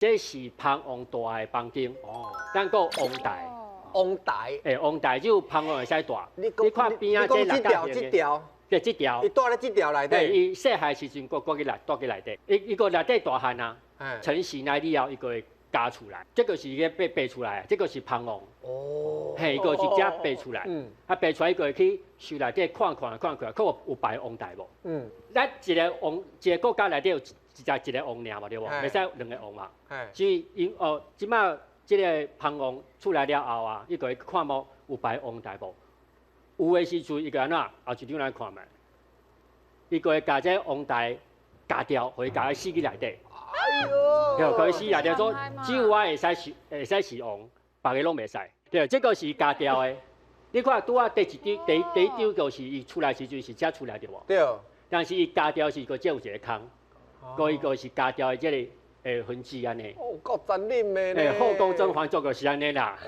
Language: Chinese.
这是芳王大的房间。哦，咱讲王台。王台。王台就芳王会使大。你看边啊，这六角形这条。对，这条。伊住咧这条内底。伊细汉时阵，过去住去内底。伊个内底大汉啊，成型来以后，伊个会加出来。这个是个爬出来，这个是芳王。哦。嘿，伊个直接爬出来。爬出来伊个会去树内底看，看，看有摆王台无？咱一个国家内底有一个王尔嘛，对无？袂使两个王嘛。所以因即摆即个芳王出来了后啊，伊个会看无有摆王台无？有诶时阵，伊个安怎后一张来看觅，伊个会把这王台夹掉，互伊夹喺死去内底。哎呦！互伊死内底说，只有我会使是王，别个拢袂使。对，这个是夹掉诶。你看拄啊第一张就是伊出来时阵是遮出来着无？对。但是伊夹掉是个只有一个空，伊个是夹掉诶即个分支安尼。哦，够残忍诶。后宫甄嬛做个是安尼啦。